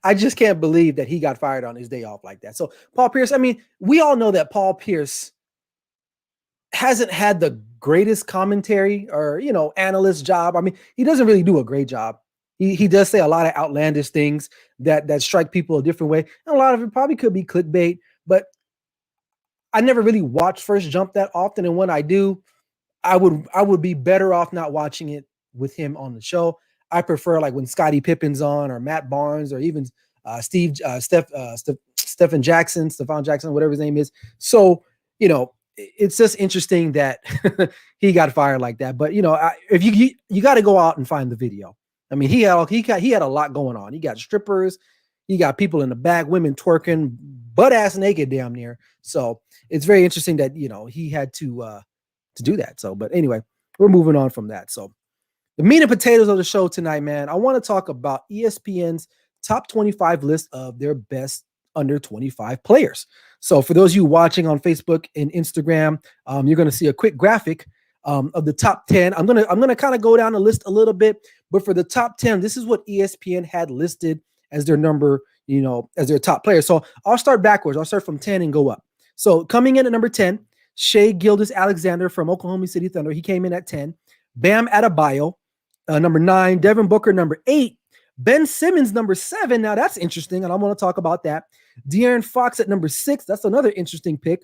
I just can't believe that he got fired on his day off like that. So Paul Pierce, I mean, we all know that Paul Pierce hasn't had the greatest commentary or analyst job. I mean, he doesn't really do a great job. He does say a lot of outlandish things that strike people a different way, and a lot of it probably could be clickbait. But I never really watch First Jump that often, and when I do, I would be better off not watching it with him on the show. I prefer like when Scottie Pippen's on, or Matt Barnes, or even Stephon Jackson, whatever his name is. So it's just interesting that he got fired like that. But if you got to go out and find the video. I mean, he had a lot going on. He got strippers, he got people in the back, women twerking, butt ass naked, damn near. So it's very interesting that he had to do that. So, but anyway, we're moving on from that. So the meat and potatoes of the show tonight, man, I want to talk about ESPN's top 25 list of their best under 25 players. So for those of you watching on Facebook and Instagram, you're going to see a quick graphic of the top 10. I'm gonna kind of go down the list a little bit, but for the top 10, this is what ESPN had listed as their number, as their top player. So I'll start backwards. I'll start from 10 and go up. So coming in at number 10, Shai Gilgeous-Alexander from Oklahoma City Thunder. He came in at 10. Bam Adebayo, number 9. Devin Booker, number 8. Ben Simmons, number 7. Now that's interesting, and I want to talk about that. De'Aaron Fox at number 6. That's another interesting pick.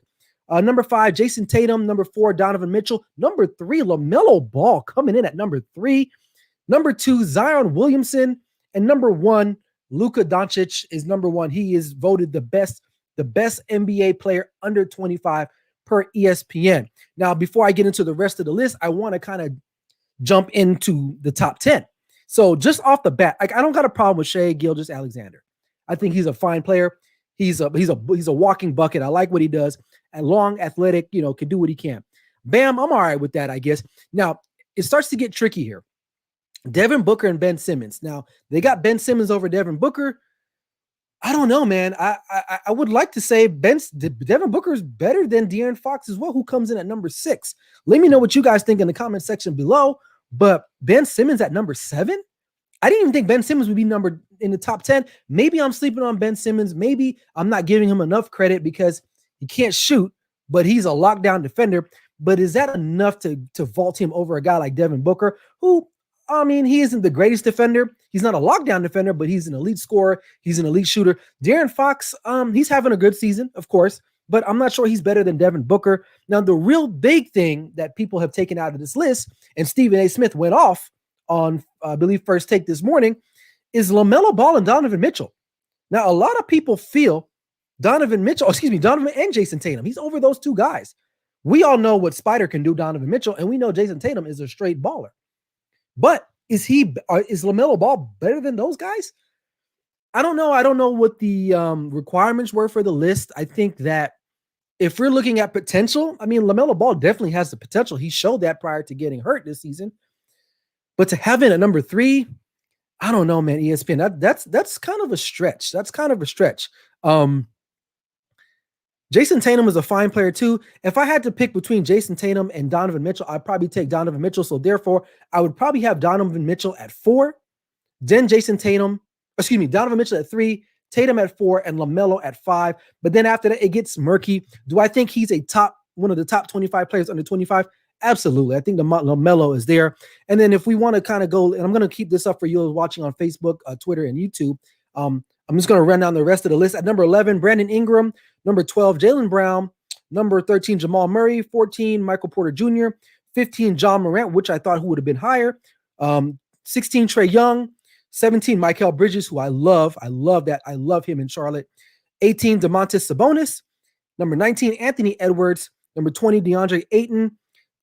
Number 5, Jason Tatum. Number 4, Donovan Mitchell. Number 3, LaMelo Ball coming in at number 3. Number 2, Zion Williamson. And number 1, Luka Doncic is number 1. He is voted the best NBA player under 25 per ESPN. Now, before I get into the rest of the list, I want to kind of jump into the top 10. So just off the bat, I don't got a problem with Shai Gilgeous-Alexander. I think he's a fine player. He's a walking bucket. I like what he does. And long, athletic, can do what he can. Bam, I'm all right with that, I guess. Now, it starts to get tricky here. Devin Booker and Ben Simmons. Now, they got Ben Simmons over Devin Booker. I don't know, man. I would like to say Devin Booker is better than De'Aaron Fox as well, who comes in at number 6. Let me know what you guys think in the comment section below. But Ben Simmons at number 7? I didn't even think Ben Simmons would be numbered in the top 10. Maybe I'm sleeping on Ben Simmons. Maybe I'm not giving him enough credit because he can't shoot, but he's a lockdown defender. But is that enough to vault him over a guy like Devin Booker, who, I mean, he isn't the greatest defender. He's not a lockdown defender, but he's an elite scorer. He's an elite shooter. De'Aaron Fox, he's having a good season, of course, but I'm not sure he's better than Devin Booker. Now, the real big thing that people have taken out of this list, and Stephen A. Smith went off on, I believe, First Take this morning, is LaMelo Ball and Donovan Mitchell. Now, a lot of people feel Donovan and Jason Tatum. He's over those two guys. We all know what Spider can do, Donovan Mitchell, and we know Jason Tatum is a straight baller. But is LaMelo Ball better than those guys? I don't know. I don't know what the requirements were for the list. I think that if we're looking at potential, I mean, LaMelo Ball definitely has the potential. He showed that prior to getting hurt this season. But to have it at number 3, I don't know, man. ESPN, that's kind of a stretch. Jason Tatum is a fine player too. If I had to pick between Jason Tatum and Donovan Mitchell, I'd probably take Donovan Mitchell. So therefore, I would probably have Donovan Mitchell at 4, then Donovan Mitchell at 3, Tatum at 4, and LaMelo at 5. But then after that, it gets murky. Do I think he's one of the top 25 players under 25? Absolutely. I think the LaMelo is there. And then if we want to kind of go, and I'm going to keep this up for you watching on Facebook, Twitter, and YouTube. I'm just going to run down the rest of the list. At number 11, Brandon Ingram. Number 12, Jaylen Brown. Number 13, Jamal Murray. 14, Michael Porter Jr. 15, John Morant, which I thought who would have been higher. 16, Trae Young. 17, Mikal Bridges, who I love. I love that. I love him in Charlotte. 18, Domantas Sabonis. Number 19, Anthony Edwards. Number 20, DeAndre Ayton.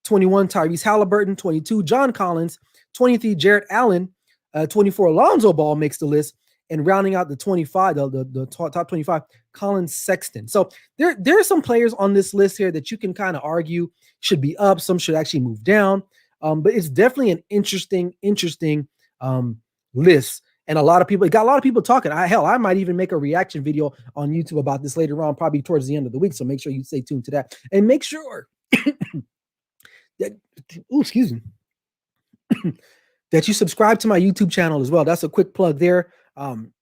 21, Tyrese Halliburton. 22, John Collins. 23, Jarrett Allen. 24, Alonzo Ball makes the list. And rounding out the 25, the top 25, Colin Sexton. So there are some players on this list here that you can kind of argue should be up. Some should actually move down. But it's definitely an interesting list. And it got a lot of people talking. I might even make a reaction video on YouTube about this later on, probably towards the end of the week. So make sure you stay tuned to that. And make sure that, that you subscribe to my YouTube channel as well. That's a quick plug there. Um,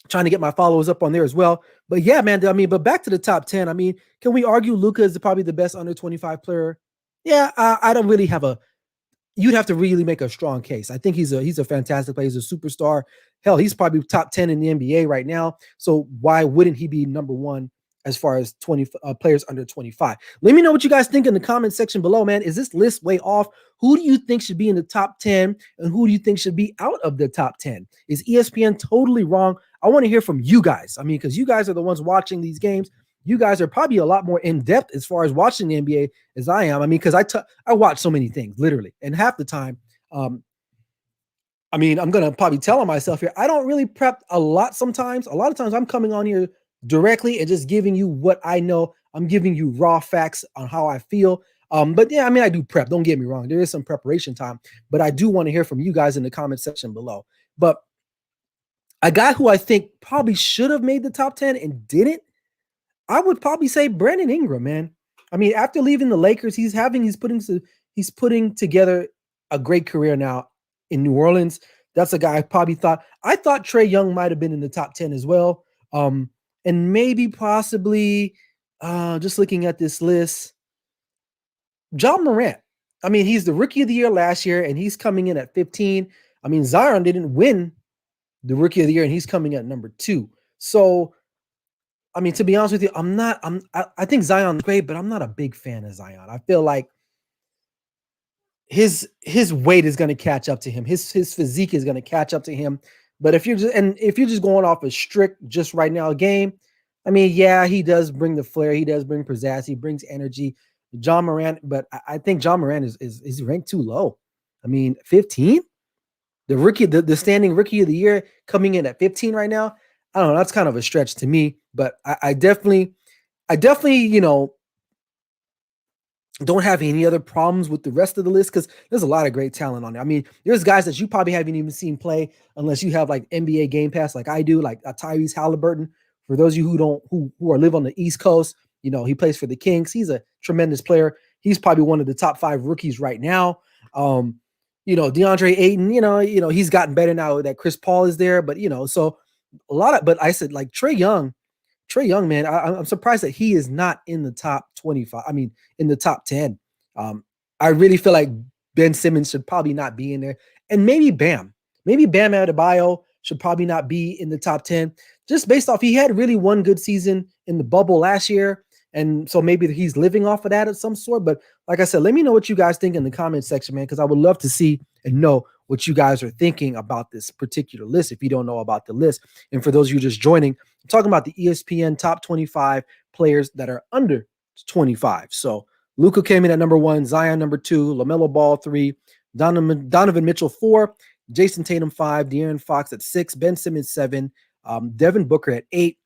trying to get my followers up on there as well. But yeah, man, I mean, but back to the top 10. I mean, can we argue Luka is probably the best under 25 player? Yeah, I don't really have a you'd have to really make a strong case. I think he's a fantastic player. He's a superstar. Hell, he's probably top 10 in the NBA right now. So why wouldn't he be number one as far as 20 players under 25? Let me know what you guys think in the comment section below, man. Is this list way off? Who do you think should be in the top 10 and who do you think should be out of the top 10? Is ESPN totally wrong? I want to hear from you guys. I mean, because you guys are the ones watching these games. You guys are probably a lot more in depth as far as watching the NBA as I am. I mean, because I watch so many things literally, and half the time, I mean, I'm gonna probably tell on myself here. I don't really prep a lot. Sometimes, a lot of times, I'm coming on here directly and just giving you what I know. I'm giving you raw facts on how I feel. But yeah, I mean, I do prep. Don't get me wrong. There is some preparation time, but I do want to hear from you guys in the comment section below. But a guy who I think probably should have made the top 10 and didn't, I would probably say Brandon Ingram, man. I mean, after leaving the Lakers, he's putting together a great career now in New Orleans. That's a guy I thought Trae Young might have been in the top 10 as well. And maybe possibly just looking at this list, John Morant. I mean, he's the rookie of the year last year, and he's coming in at 15. I mean, Zion didn't win the rookie of the year, and he's coming at number 2. So, I mean, to be honest with you, I think Zion's great, but I'm not a big fan of Zion. I feel like his weight is going to catch up to him. His physique is going to catch up to him. But if you're just going off a strict just right now game, I mean, yeah, he does bring the flair, he does bring pizzazz, he brings energy. John Morant, but I think John Morant is ranked too low. I mean, 15, the standing rookie of the year coming in at 15 right now. I don't know. That's kind of a stretch to me, but I definitely, don't have any other problems with the rest of the list because there's a lot of great talent on there. I mean, there's guys that you probably haven't even seen play unless you have like NBA Game Pass, like I do, like Tyrese Halliburton. For those of you who live on the East Coast, he plays for the Kings. He's a tremendous player. He's probably one of the top 5 rookies right now. DeAndre Ayton, he's gotten better now that Chris Paul is there, but so but I said like Trae Young, man, I'm surprised that he is not in the top 25. I mean, in the top 10. I really feel like Ben Simmons should probably not be in there. And maybe Bam Adebayo should probably not be in the top 10, just based off he had really one good season in the bubble last year. And so maybe he's living off of that of some sort. But like I said, let me know what you guys think in the comment section, man, because I would love to see and know what you guys are thinking about this particular list if you don't know about the list. And for those of you just joining, I'm talking about the ESPN top 25 players that are under 25. So Luka came in at number 1, Zion number 2, LaMelo Ball 3, Donovan Mitchell 4, Jason Tatum 5, De'Aaron Fox at 6, Ben Simmons 7, Devin Booker at 8,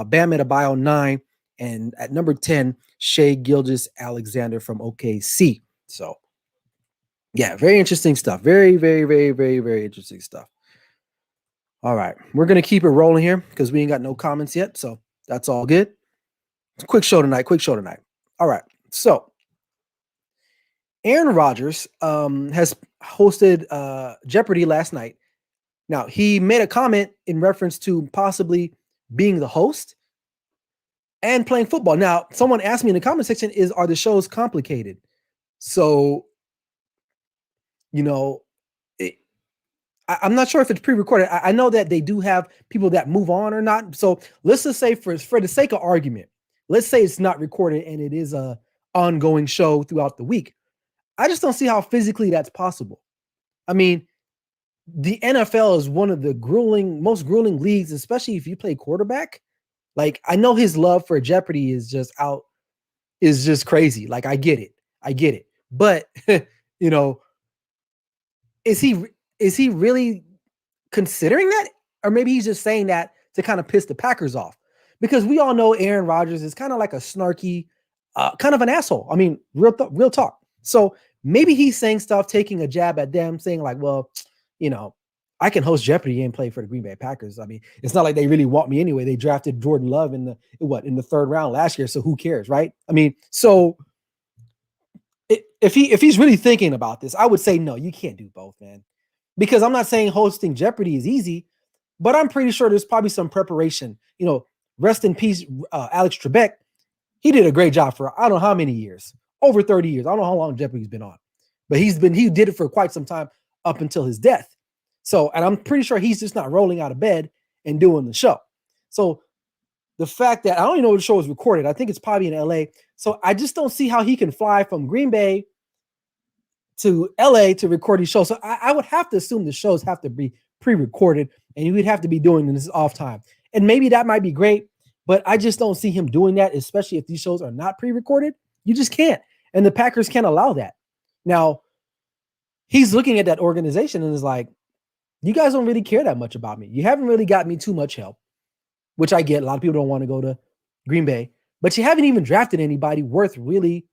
Bam Adebayo 9, and at number 10, Shai Gilgeous-Alexander from OKC. So, yeah, very interesting stuff. Very, very, very, very, very interesting stuff. All right, we're going to keep it rolling here because we ain't got no comments yet, so that's all good. Quick show tonight. All right, so Aaron Rodgers has hosted Jeopardy last night. Now, he made a comment in reference to possibly being the host and playing football. Now, someone asked me in the comment section, are the shows complicated? So, I'm not sure if it's pre-recorded. I know that they do have people that move on or not. So let's just say for the sake of argument, let's say it's not recorded and it is a ongoing show throughout the week. I just don't see how physically that's possible. I mean, the NFL is one of the most grueling leagues, especially if you play quarterback. Like, I know his love for Jeopardy is just crazy. Like, I get it. But, is he really considering that? Or maybe he's just saying that to kind of piss the Packers off? Because we all know Aaron Rodgers is kind of like a snarky, kind of an asshole. I mean, real talk. So maybe he's saying stuff, taking a jab at them, saying like, well, I can host Jeopardy and play for the Green Bay Packers. I mean, it's not like they really want me anyway. They drafted Jordan Love in the 3rd round last year. So who cares, right? I mean, so if he's really thinking about this, I would say, no, you can't do both, man. Because I'm not saying hosting Jeopardy is easy. but I'm pretty sure there's probably some preparation. Rest in peace, Alex Trebek. He did a great job for I don't know how many years, over 30 years. I don't know how long Jeopardy's been on, but he did it for quite some time up until his death. So, and I'm pretty sure he's just not rolling out of bed and doing the show. So the fact that I don't even know if the show was recorded, I think it's probably in LA. So I just don't see how he can fly from Green Bay to LA to record these shows. So I would have to assume the shows have to be pre-recorded and you would have to be doing this off time. And maybe that might be great, but I just don't see him doing that, especially if these shows are not pre-recorded. You just can't. And the Packers can't allow that. Now, he's looking at that organization and is like, you guys don't really care that much about me. You haven't really got me too much help, which I get. A lot of people don't want to go to Green Bay, but you haven't even drafted anybody worth really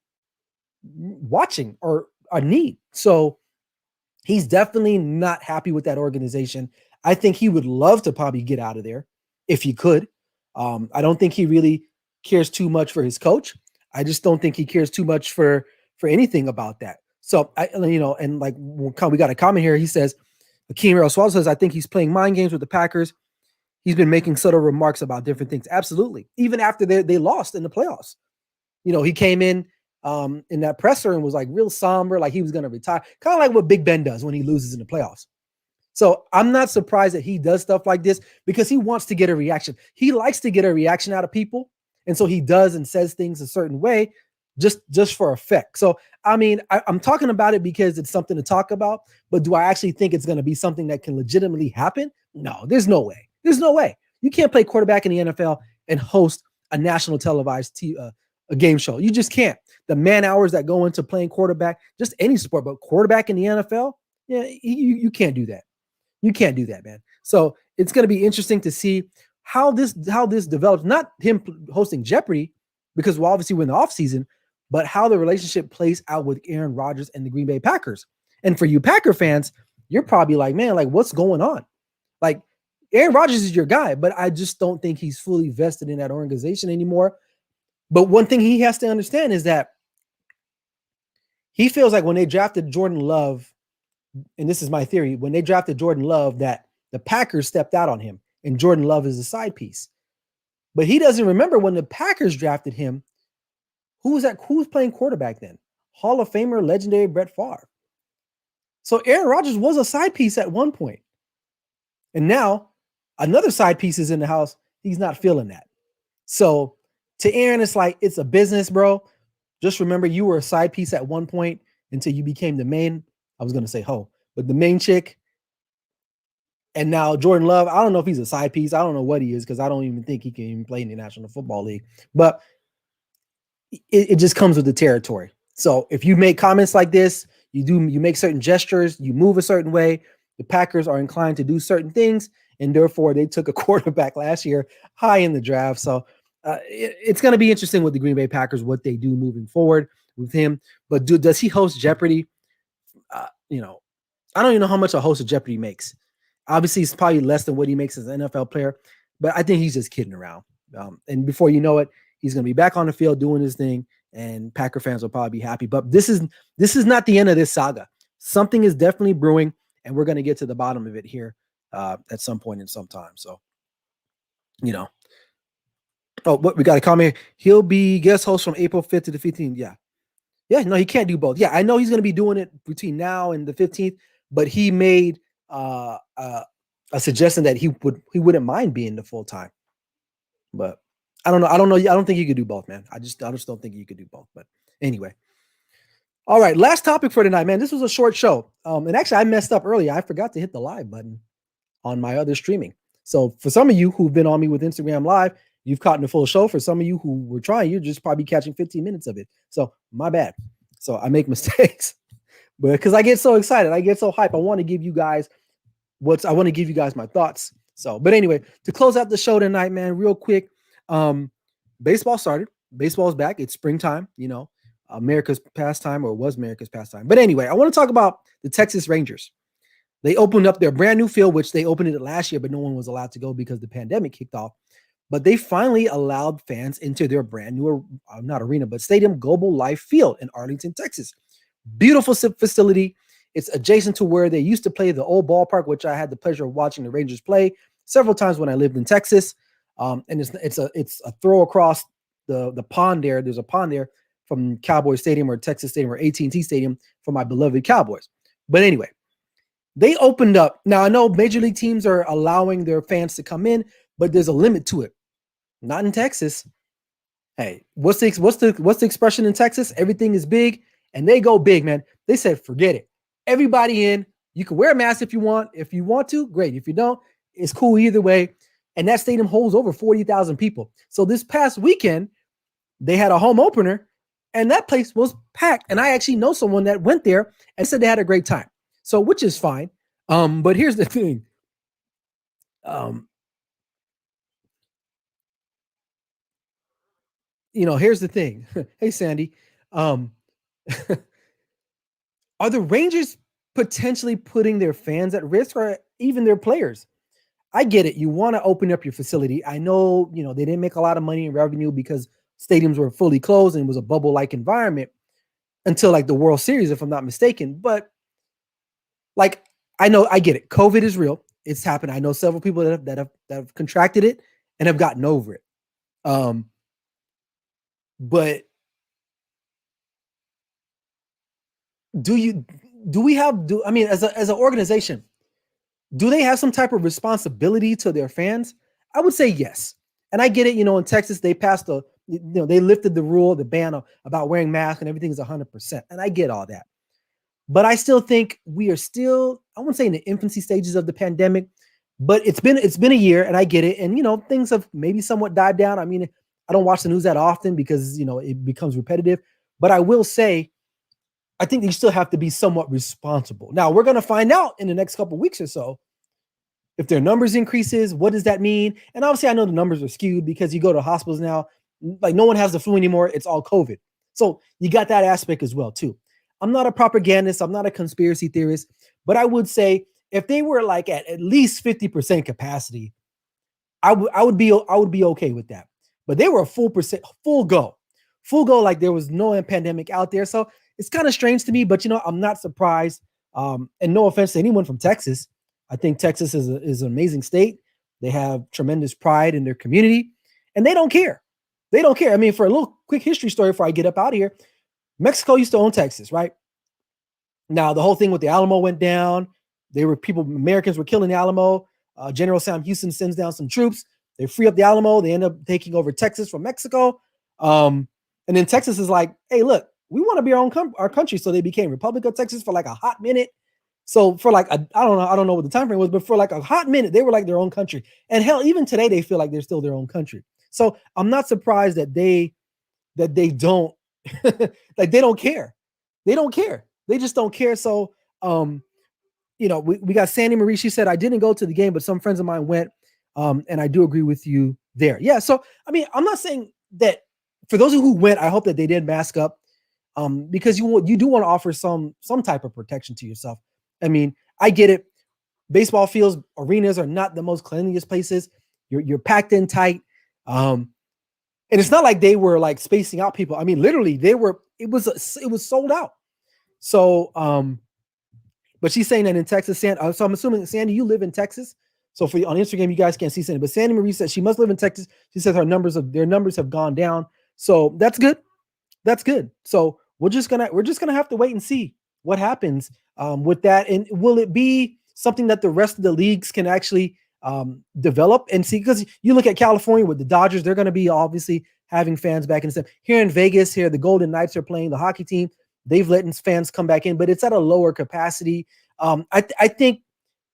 watching or a need. So he's definitely not happy with that organization. I think he would love to probably get out of there if he could. I don't think he really cares too much for his coach. I just don't think he cares too much for anything about that. So and like we got a comment here. He says, Akeem Roswell says, I think he's playing mind games with the Packers. He's been making subtle remarks about different things. Absolutely. Even after they lost in the playoffs. He came in that presser and was like real somber, like he was going to retire. Kind of like what Big Ben does when he loses in the playoffs. So I'm not surprised that he does stuff like this because he wants to get a reaction. He likes to get a reaction out of people. And so he does and says things a certain way just for effect. So, I mean, I'm talking about it because it's something to talk about, but do I actually think it's going to be something that can legitimately happen? No, there's no way. There's no way. You can't play quarterback in the NFL and host a national televised a game show. You just can't. The man hours that go into playing quarterback, just any sport, but quarterback in the NFL, yeah, you can't do that. You can't do that, man. So it's going to be interesting to see how this develops. Not him hosting Jeopardy, because we're obviously in the offseason, but how the relationship plays out with Aaron Rodgers and the Green Bay Packers. And for you Packer fans, you're probably like, man, like what's going on? Like Aaron Rodgers is your guy, but I just don't think he's fully vested in that organization anymore. But one thing he has to understand is that he feels like when they drafted Jordan Love, and this is my theory, when they drafted Jordan Love, that the Packers stepped out on him and Jordan Love is a side piece. But he doesn't remember when the Packers drafted him, who was playing quarterback then? Hall of Famer, legendary Brett Favre. So Aaron Rodgers was a side piece at one point. And now another side piece is in the house. He's not feeling that. So to Aaron, it's like, it's a business, bro. Just remember you were a side piece at one point until you became the main, I was going to say hoe, but the main chick. And now Jordan Love, I don't know if he's a side piece. I don't know what he is because I don't even think he can even play in the National Football League. But it just comes with the territory. So if you make comments like this, you make certain gestures, you move a certain way, the Packers are inclined to do certain things, and therefore they took a quarterback last year high in the draft. So it's going to be interesting with the Green Bay Packers, what they do moving forward with him. But does he host Jeopardy? I don't even know how much a host of Jeopardy makes. Obviously, it's probably less than what he makes as an NFL player, but I think he's just kidding around. And before you know it, he's going to be back on the field doing his thing, and Packer fans will probably be happy. But this is not the end of this saga. Something is definitely brewing, and we're going to get to the bottom of it here at some point in some time. So, Oh, what we got a comment. He'll be guest host from April 5th to the 15th. Yeah, no, he can't do both. Yeah, I know he's going to be doing it between now and the 15th, but he made a suggestion that he wouldn't mind being the full time. But I don't know. I don't think you could do both, man. I just don't think you could do both. But anyway. All right, last topic for tonight, man. This was a short show. And actually I messed up earlier. I forgot to hit the live button on my other streaming. So for some of you who've been on me with Instagram Live, you've caught in the full show. For some of you who were trying, you're just probably catching 15 minutes of it. So my bad. So I make mistakes, but because I get so excited, I get so hyped. I want to give you guys my thoughts. So, but anyway, to close out the show tonight, man, real quick, baseball started. Baseball's back. It's springtime, America's pastime, or was America's pastime. But anyway, I want to talk about the Texas Rangers. They opened up their brand new field, which they opened it last year, but no one was allowed to go because the pandemic kicked off. But they finally allowed fans into their brand new, not arena, but Stadium Global Life Field in Arlington, Texas. Beautiful facility. It's adjacent to where they used to play the old ballpark, which I had the pleasure of watching the Rangers play several times when I lived in Texas. And it's a throw across the pond there. There's a pond there from Cowboy Stadium or Texas Stadium or AT&T Stadium for my beloved Cowboys. But anyway, they opened up. Now I know major league teams are allowing their fans to come in, but there's a limit to it. Not in Texas. Hey, what's the expression in Texas? Everything is big, and they go big, man. They said, forget it. Everybody in. You can wear a mask if you want. If you want to, great. If you don't, it's cool either way. And that stadium holds over 40,000 people. So this past weekend, they had a home opener, and that place was packed. And I actually know someone that went there and said they had a great time. So, which is fine. But here's the thing. Here's the thing. Hey, Sandy. Are the Rangers potentially putting their fans at risk or even their players? I get it. You want to open up your facility. I know, they didn't make a lot of money in revenue because stadiums were fully closed and it was a bubble-like environment until like the World Series, if I'm not mistaken. But like, I get it. COVID is real. It's happened. I know several people that have contracted it and have gotten over it. But as an organization, do they have some type of responsibility to their fans? I would say yes. And I get it. In Texas, they passed they lifted the rule, the ban about wearing masks and everything is 100%. And I get all that. But I still think we are still, I wouldn't say in the infancy stages of the pandemic, but it's been a year and I get it. And, things have maybe somewhat died down. I mean, I don't watch the news that often because, it becomes repetitive. But I will say, I think you still have to be somewhat responsible. Now, we're going to find out in the next couple of weeks or so if their numbers increases. What does that mean? And obviously, I know the numbers are skewed because you go to hospitals now, like no one has the flu anymore. It's all COVID. So you got that aspect as well, too. I'm not a propagandist. I'm not a conspiracy theorist. But I would say if they were like at least 50% capacity, I would be okay with that. But they were a full go. Like there was no pandemic out there. So it's kind of strange to me, but I'm not surprised. And no offense to anyone from Texas. I think Texas is an amazing state. They have tremendous pride in their community and they don't care. They don't care. I mean, for a little quick history story before I get up out of here, Mexico used to own Texas, right? Now the whole thing with the Alamo went down. Americans were killing the Alamo. General Sam Houston sends down some troops. They free up the Alamo. They end up taking over Texas from Mexico. And then Texas is like, hey, look, we want to be our country. So they became Republic of Texas for like a hot minute. So for like, I don't know what the time frame was, but for like a hot minute, they were like their own country. And hell, even today, they feel like they're still their own country. So I'm not surprised that they don't, like, they don't care. They don't care. They just don't care. So, we got Sandy Marie. She said, I didn't go to the game, but some friends of mine went. And I do agree with you there. Yeah. So, I mean, I'm not saying that for those who went, I hope that they did mask up because you do want to offer some type of protection to yourself. I mean, I get it. Baseball fields, arenas are not the most cleanliest places. You're packed in tight. And it's not like they were like spacing out people. I mean, literally it was sold out. So, but she's saying that in Texas, so I'm assuming, Sandy, you live in Texas. So on Instagram, you guys can't see Sandy, but Sandy Marie says she must live in Texas. She says their numbers have gone down. So that's good. That's good. So we're just gonna have to wait and see what happens with that. And will it be something that the rest of the leagues can actually develop and see? Because you look at California with the Dodgers, they're going to be obviously having fans back in stuff. Here in Vegas, the Golden Knights are playing the hockey team. They've let fans come back in, but it's at a lower capacity. I think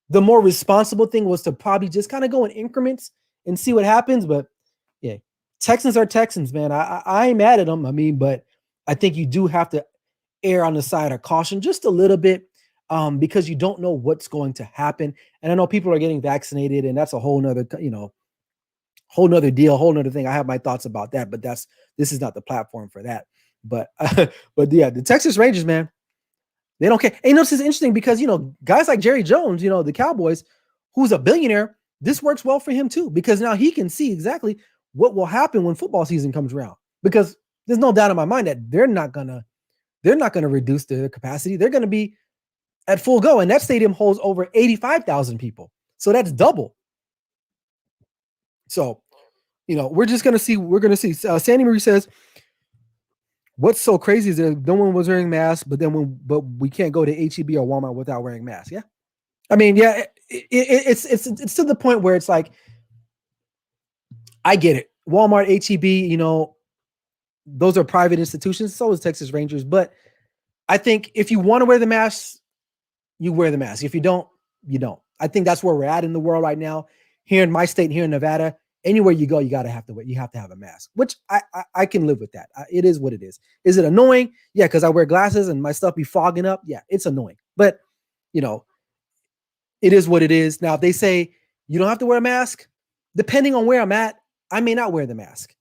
the more responsible thing was to probably just kind of go in increments and see what happens. But yeah, Texans are Texans, man. I ain't mad at them. I mean, but I think you do have to err on the side of caution just a little bit because you don't know what's going to happen. And I know people are getting vaccinated, and that's a whole nother, whole nother deal, whole nother thing. I have my thoughts about that, but this is not the platform for that. But yeah, the Texas Rangers, man, they don't care. And this is interesting because, guys like Jerry Jones, the Cowboys, who's a billionaire, this works well for him too, because now he can see exactly what will happen when football season comes around, because there's no doubt in my mind that they're not going to reduce their capacity. They're going to be at full go. And that stadium holds over 85,000 people. So that's double. So, we're just going to see. We're going to see. Sandy Marie says, what's so crazy is that no one was wearing masks, but we can't go to HEB or Walmart without wearing masks. Yeah. I mean, yeah, it's to the point where it's like, I get it. Walmart, HEB, those are private institutions. So is Texas Rangers. But I think if you want to wear the mask, you wear the mask. If you don't, you don't. I think that's where we're at in the world right now. Here in my state, here in Nevada, anywhere you go, you have to have a mask, which I can live with that. It is what it is. Is it annoying? Yeah, because I wear glasses and my stuff be fogging up. Yeah, it's annoying. But, it is what it is. Now, if they say you don't have to wear a mask, depending on where I'm at, I may not wear the mask.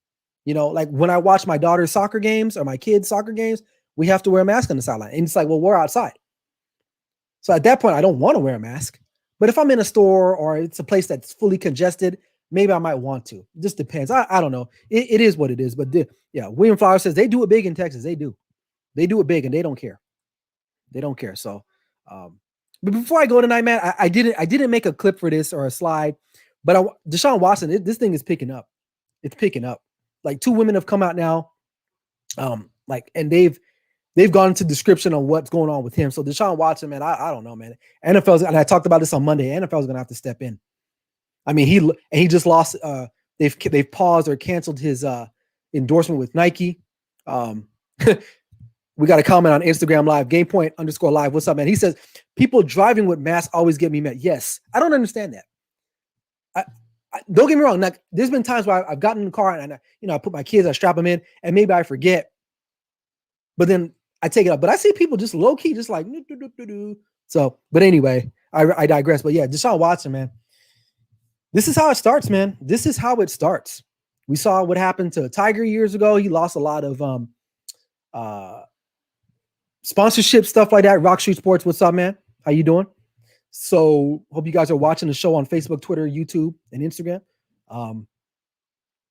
Like when I watch my daughter's soccer games or my kids' soccer games, we have to wear a mask on the sideline. And it's like, well, we're outside. So at that point, I don't want to wear a mask. But if I'm in a store or it's a place that's fully congested, maybe I might want to. It just depends. I don't know. It is what it is. But William Flowers says they do it big in Texas. They do. They do it big and they don't care. They don't care. So, but before I go tonight, man, I didn't make a clip for this or a slide, but Deshawn Watson, this thing is picking up. It's picking up. Like 2 women have come out now, and they've gone into description on what's going on with him. So Deshaun Watson, man, I don't know, man. NFL's, and I talked about this on Monday. NFL's gonna have to step in. I mean, he just lost. They've paused or canceled his endorsement with Nike. We got a comment on Instagram Live, GamePoint_Live. What's up, man? He says, people driving with masks always get me mad. Yes. I don't understand that. Don't get me wrong. Like, there's been times where I've gotten in the car and I put my kids, I strap them in, and maybe I forget. But then I take it up. But I see people just low key, just like, so, but anyway, I digress. But yeah, Deshaun Watson, man. This is how it starts, man. This is how it starts. We saw what happened to Tiger years ago. He lost a lot of sponsorship stuff like that. Rock Street Sports, what's up, man? How you doing? So hope you guys are watching the show on Facebook, Twitter, YouTube, and Instagram.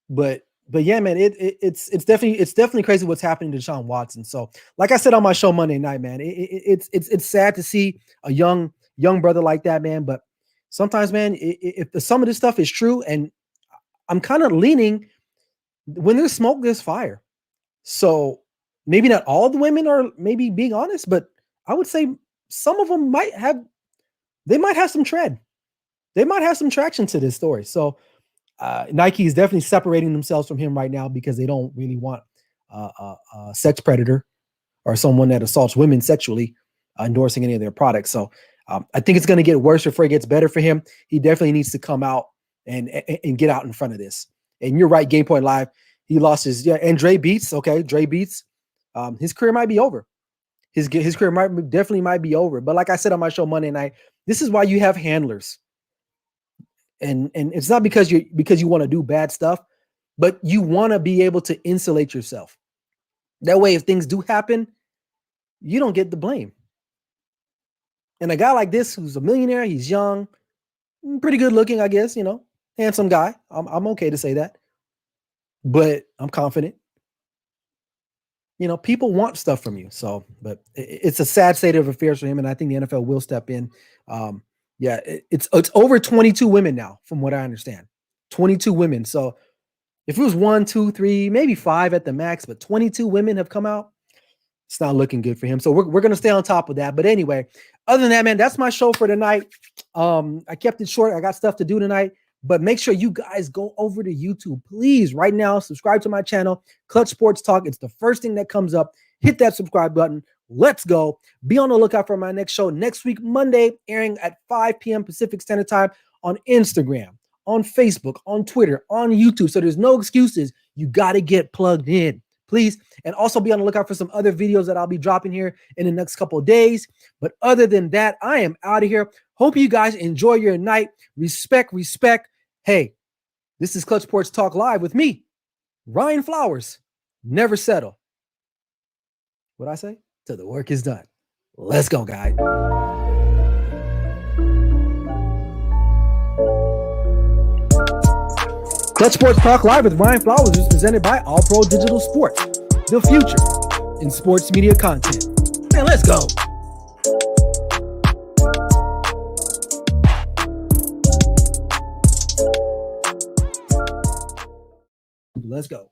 But yeah, man, it's definitely crazy what's happening to Deshaun Watson. So like I said on my show Monday night, man, it's sad to see a young brother like that, man. But sometimes, man, if some of this stuff is true, and I'm kind of leaning, when there's smoke, there's fire. So maybe not all the women are maybe being honest, but I would say some of them might have some tread. They might have some traction to this story. So Nike is definitely separating themselves from him right now because they don't really want a sex predator or someone that assaults women sexually endorsing any of their products. So I think it's going to get worse before it gets better for him. He definitely needs to come out and get out in front of this. And you're right, Game Point Live. He lost and Dre Beats. Okay, Dre Beats. His career might be over. His career might be over. But like I said on my show Monday night, this is why you have handlers. And it's not because you want to do bad stuff, but you want to be able to insulate yourself. That way, if things do happen, you don't get the blame. And a guy like this, who's a millionaire, he's young, pretty good looking, I guess, handsome guy. I'm okay to say that, but I'm confident. People want stuff from you. So, but it's a sad state of affairs for him. And I think the NFL will step in. It's over 22 women now, from what I understand, 22 women. So if it was 1, 2, 3, maybe 5 at the max, but 22 women have come out, it's not looking good for him. So we're going to stay on top of that. But anyway, other than that, man, that's my show for tonight. I kept it short. I got stuff to do tonight. But make sure you guys go over to YouTube. Please, right now, subscribe to my channel, Clutch Sports Talk. It's the first thing that comes up. Hit that subscribe button. Let's go. Be on the lookout for my next show next week, Monday, airing at 5 p.m. Pacific Standard Time on Instagram, on Facebook, on Twitter, on YouTube. So there's no excuses. You got to get plugged in, please. And also be on the lookout for some other videos that I'll be dropping here in the next couple of days. But other than that, I am out of here. Hope you guys enjoy your night. Respect. Hey, this is Clutch Sports Talk Live with me, Ryan Flowers. Never settle. What'd I say? Till the work is done. Let's go, guys. Clutch Sports Talk Live with Ryan Flowers is presented by All Pro Digital Sports, the future in sports media content. Man, let's go. Let's go.